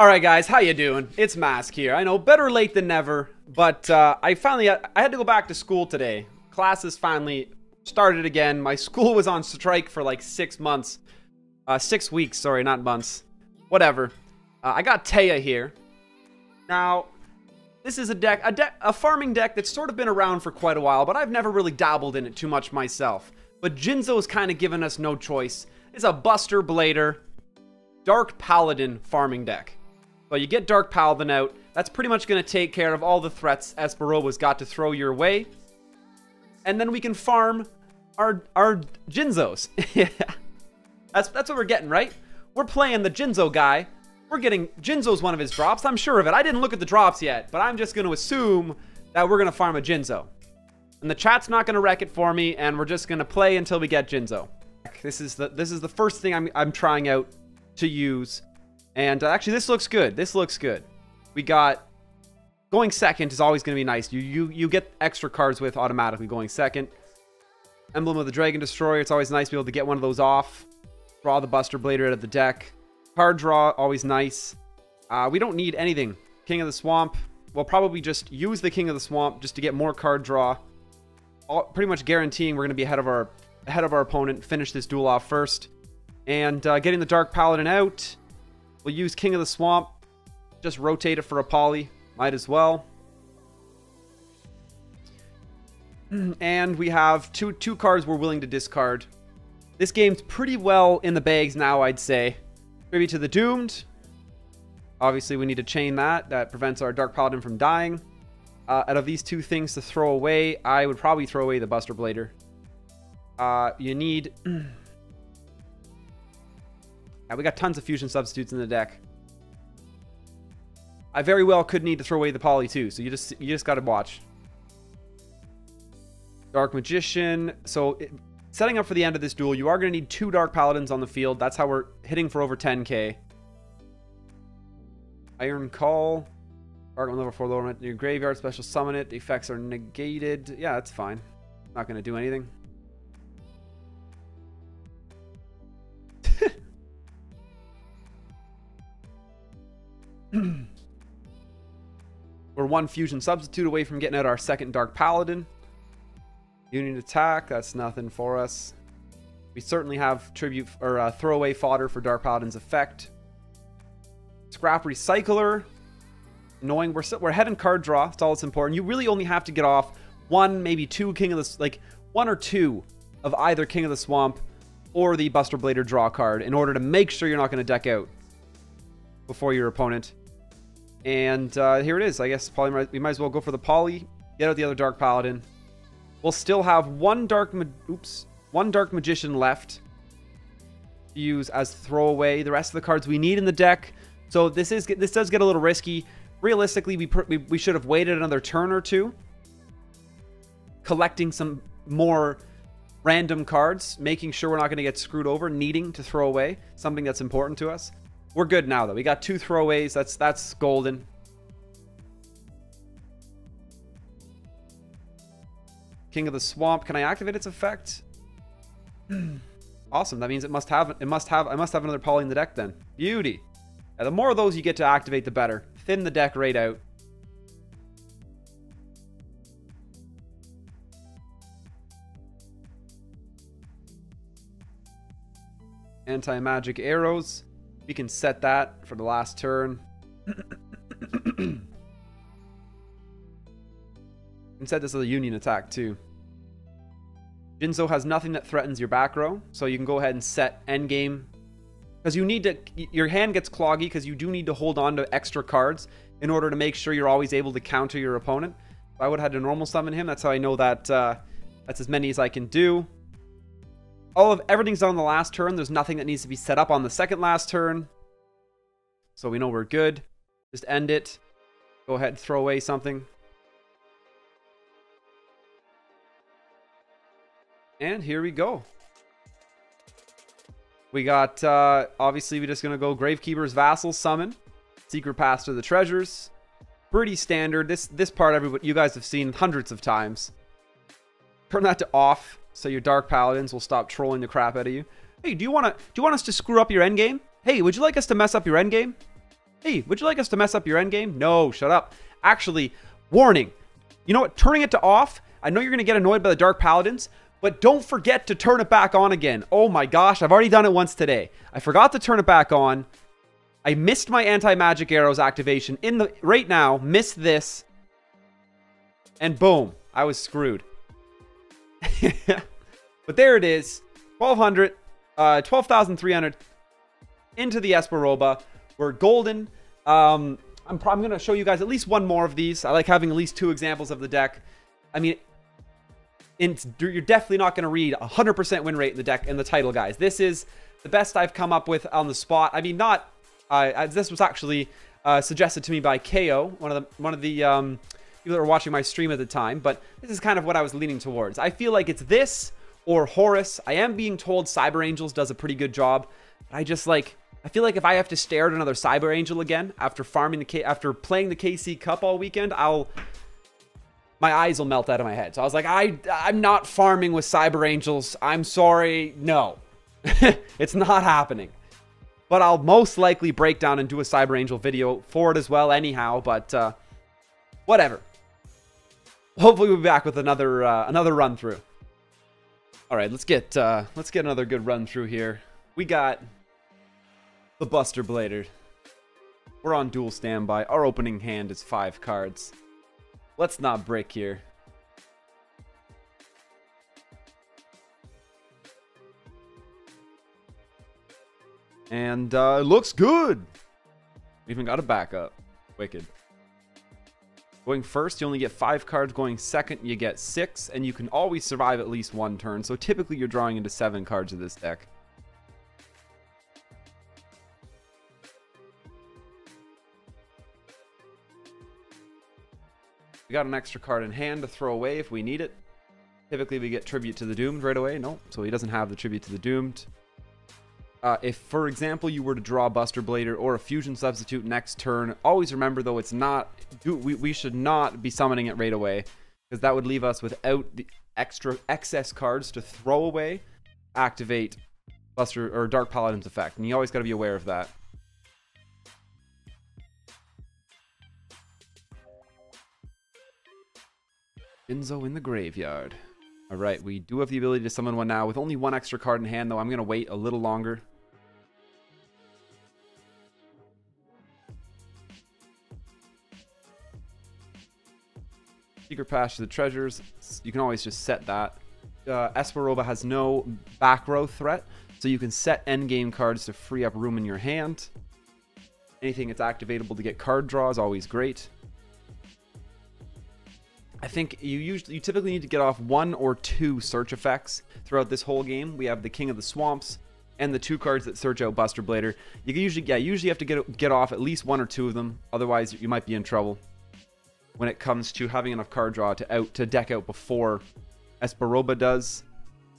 Alright guys, how you doing? It's Mask here. I know, better late than never, but I had to go back to school today. Classes finally started again. My school was on strike for like 6 months. 6 weeks, sorry, not months. Whatever. I got Taya here. Now, this is a farming deck that's sort of been around for quite a while, but I've never really dabbled in it too much myself. But Jinzo's kind of given us no choice. It's a Buster Blader Dark Paladin farming deck. So you get Dark Paladin out. That's pretty much going to take care of all the threats Espa Roba's got to throw your way. And then we can farm our Jinzos. That's what we're getting, right? We're playing the Jinzo guy. We're getting Jinzo's one of his drops. I'm sure of it. I didn't look at the drops yet, but I'm just going to assume that we're going to farm a Jinzo. And the chat's not going to wreck it for me, and we're just going to play until we get Jinzo. This is the first thing I'm trying out to use. And actually, this looks good. This looks good. We got going second is always going to be nice. You get extra cards with automatically going second. Emblem of the Dragon Destroyer. It's always nice to be able to get one of those off. Draw the Buster Blader out of the deck. Card draw, always nice. We don't need anything. King of the Swamp. We'll probably just use the King of the Swamp just to get more card draw. Pretty much guaranteeing we're going to be ahead of our opponent. Finish this duel off first. And getting the Dark Paladin out. We'll use King of the Swamp. Just rotate it for a poly. Might as well. And we have two cards we're willing to discard. This game's pretty well in the bags now, I'd say. Tribute to the Doomed. Obviously, we need to chain that. That prevents our Dark Paladin from dying. Out of these two things to throw away, I would probably throw away the Buster Blader. You need... we got tons of fusion substitutes in the deck. I very well could need to throw away the poly too, so you just gotta watch. Dark Magician. So setting up for the end of this duel, you are going to need 2 Dark Paladins on the field. That's how we're hitting for over 10k. Iron Call. Target level 4 lower in your graveyard. Special summon it. The effects are negated. Yeah, that's fine. Not going to do anything. We're 1 fusion substitute away from getting out our second Dark Paladin. Union attack, that's nothing for us. We certainly have tribute or throwaway fodder for Dark Paladin's effect. Scrap Recycler. Knowing we're ahead in card draw, that's all that's important. You really only have to get off 1, maybe 2 King of the... like 1 or 2 of either King of the Swamp or the Buster Blader draw card in order to make sure you're not going to deck out before your opponent. And here it is. I guess we might as well go for the poly. Get out the other Dark Paladin. We'll still have one Dark Magician left to use as throwaway. The rest of the cards we need in the deck. So this does get a little risky. Realistically, we should have waited another turn or two, collecting some more random cards, making sure we're not going to get screwed over, needing to throw away something that's important to us. We're good now, though. We got 2 throwaways. That's golden. King of the Swamp. Can I activate its effect? Awesome. That means I must have another poly in the deck then. Beauty. Yeah, the more of those you get to activate, the better. Thin the deck right out. Anti-magic arrows. We can set that for the last turn. You can set this as a union attack too. Jinzo has nothing that threatens your back row, so you can go ahead and set endgame. Because you need to... your hand gets cloggy because you do need to hold on to extra cards in order to make sure you're always able to counter your opponent. If I would have had to normal summon him, that's how I know that that's as many as I can do. Everything's done on the last turn. There's nothing that needs to be set up on the second last turn. So we know we're good. Just end it. Go ahead and throw away something. And here we go. We got, obviously, we're just going to go Gravekeeper's Vassal Summon. Secret Pass to the Treasures. Pretty standard. This part, you guys have seen hundreds of times. Turn that to off, so your Dark Paladins will stop trolling the crap out of you. Hey, do you want us to screw up your endgame? Hey, would you like us to mess up your endgame? Hey, would you like us to mess up your endgame? No, shut up. Actually, warning. You know what? Turning it to off. I know you're going to get annoyed by the Dark Paladins, but don't forget to turn it back on again. Oh my gosh, I've already done it once today. I forgot to turn it back on. I missed my anti-magic arrows activation right now. Missed this. And boom, I was screwed. But there it is. 12,300 into the Espa Roba. We're golden. I'm going to show you guys at least one more of these. I like having at least 2 examples of the deck. I mean, you're definitely not going to read 100% win rate in the deck in the title, guys. This is the best I've come up with on the spot. I mean, this was actually suggested to me by KO, one of the people that were watching my stream at the time. But this is kind of what I was leaning towards. I feel like it's this or Horus. I am being told Cyber Angels does a pretty good job. I feel like if I have to stare at another Cyber Angel again after playing the KC Cup all weekend, my eyes will melt out of my head. So I was like, I'm not farming with Cyber Angels. I'm sorry. No, it's not happening. But I'll most likely break down and do a Cyber Angel video for it as well anyhow. But whatever. Hopefully we'll be back with another run through. All right, let's get another good run through here. We got the Buster Blader. We're on dual standby. Our opening hand is 5 cards. Let's not break here. And it looks good. We even got a backup. Wicked. Going first, you only get 5 cards. Going second, you get 6. And you can always survive at least 1 turn. So typically you're drawing into 7 cards of this deck. We got an extra card in hand to throw away if we need it. Typically we get Tribute to the Doomed right away. Nope, so he doesn't have the Tribute to the Doomed. If, for example, you were to draw Buster Blader or a Fusion Substitute next turn, always remember though it's not... We should not be summoning it right away, because that would leave us without the excess cards to throw away, activate Buster or Dark Paladin's effect, and you always got to be aware of that. Jinzo in the graveyard. Alright, we do have the ability to summon one now. With only 1 extra card in hand, though, I'm going to wait a little longer. Secret Pass to the Treasures. You can always just set that. Espa Roba has no back row threat, so you can set endgame cards to free up room in your hand. Anything that's activatable to get card draw is always great. I think you typically need to get off 1 or 2 search effects throughout this whole game. We have the King of the Swamps and the 2 cards that search out Buster Blader. You can usually have to get off at least 1 or 2 of them. Otherwise, you might be in trouble when it comes to having enough card draw to deck out before Espa Roba does.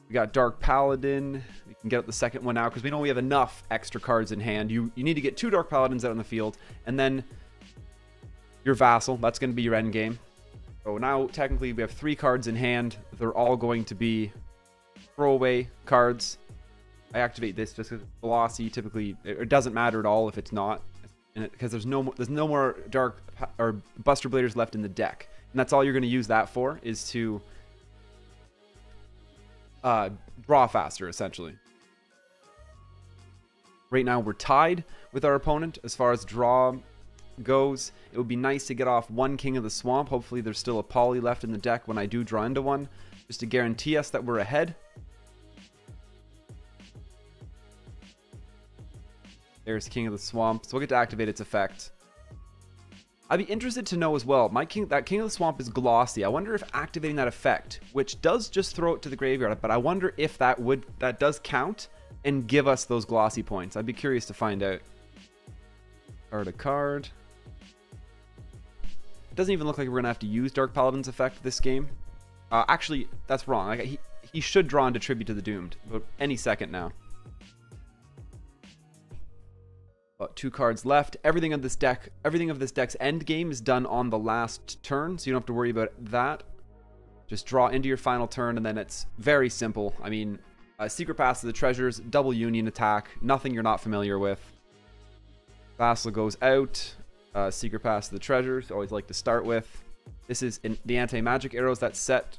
We got Dark Paladin. We can get out the second one now because we know we have enough extra cards in hand. You need to get 2 Dark Paladins out on the field, and then your Vassal. That's going to be your end game. So now, technically, we have 3 cards in hand. They're all going to be throwaway cards. I activate this just because it's glossy. Typically, it doesn't matter at all if it's not, because there's no more Dark or Buster Bladers left in the deck, and that's all you're going to use that for, is to draw faster, essentially. Right now, we're tied with our opponent as far as draw goes. It would be nice to get off 1 King of the Swamp. Hopefully there's still a poly left in the deck when I do draw into one, just to guarantee us that we're ahead. There's King of the Swamp, so we'll get to activate its effect. I'd be interested to know as well, that King of the Swamp is glossy. I wonder if activating that effect, which does just throw it to the graveyard, but I wonder if that does count and give us those glossy points. I'd be curious to find out. Card a card. It doesn't even look like we're going to have to use Dark Paladin's effect this game. Actually, that's wrong. Like, he should draw into Tribute to the Doomed, but any second now. About 2 cards left. Everything of this deck's end game is done on the last turn, so you don't have to worry about that. Just draw into your final turn, and then it's very simple. I mean, Secret Pass to the Treasures, double Union attack, nothing you're not familiar with. Vassal goes out. Secret Pass to the treasures. Always like to start with. This is the anti-magic arrows that's set.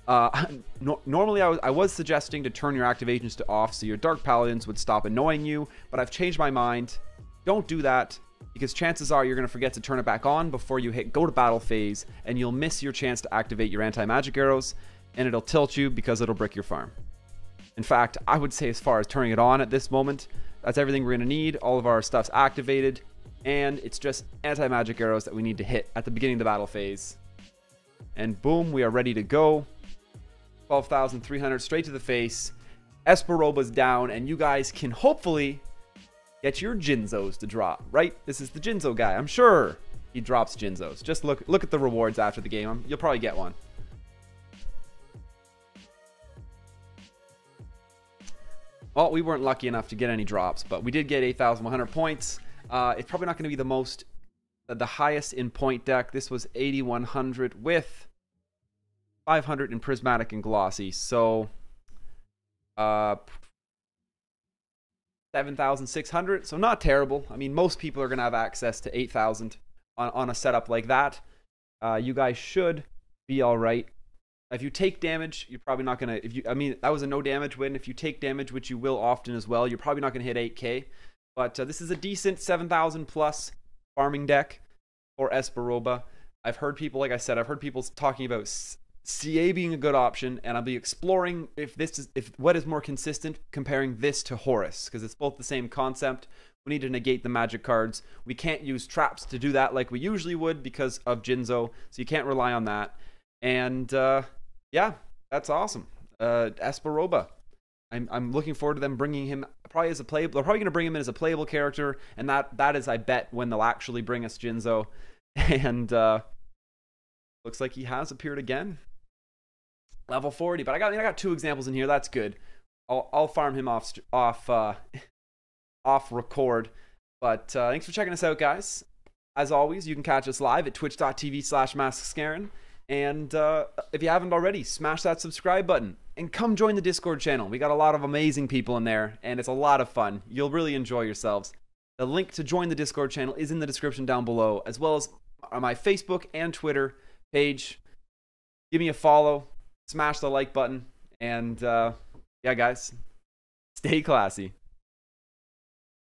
Normally I was suggesting to turn your activations to off so your Dark Paladins would stop annoying you, but I've changed my mind. Don't do that, because chances are you're going to forget to turn it back on before you hit go to battle phase, and you'll miss your chance to activate your anti-magic arrows, and it'll tilt you because it'll brick your farm. In fact, I would say as far as turning it on at this moment, that's everything we're going to need. All of our stuff's activated, and it's just anti-magic arrows that we need to hit at the beginning of the battle phase. And boom, we are ready to go. 12,300 straight to the face. Espa Roba's down, and you guys can hopefully get your Jinzos to drop, right? This is the Jinzo guy. I'm sure he drops Jinzos. Just look at the rewards after the game. You'll probably get one. Well, we weren't lucky enough to get any drops, but we did get 8,100 points. It's probably not going to be the highest in point deck. This was 8,100 with 500 in prismatic and glossy. So 7,600. So not terrible. I mean, most people are going to have access to 8,000 on a setup like that. You guys should be all right. If you take damage, you're probably not going to... I mean, that was a no damage win. If you take damage, which you will often as well, you're probably not going to hit 8k. But this is a decent 7,000 plus farming deck for Espa Roba. I've heard people, like I said, I've heard people talking about CA being a good option, and I'll be exploring if what is more consistent, comparing this to Horus, because it's both the same concept. We need to negate the magic cards. We can't use traps to do that like we usually would because of Jinzo, so you can't rely on that. And yeah, that's awesome. Espa Roba. I'm looking forward to them bringing him probably as a playable. They're probably going to bring him in as a playable character, and that is, I bet, when they'll actually bring us Jinzo. And looks like he has appeared again. Level 40, but I got two examples in here. That's good. I'll farm him off record. But thanks for checking us out, guys. As always, you can catch us live at twitch.tv/MasKScarin. And if you haven't already, smash that subscribe button and come join the Discord channel. We got a lot of amazing people in there, and it's a lot of fun. You'll really enjoy yourselves. The link to join the Discord channel is in the description down below, as well as my Facebook and Twitter page. Give me a follow, smash the like button, and yeah, guys, stay classy.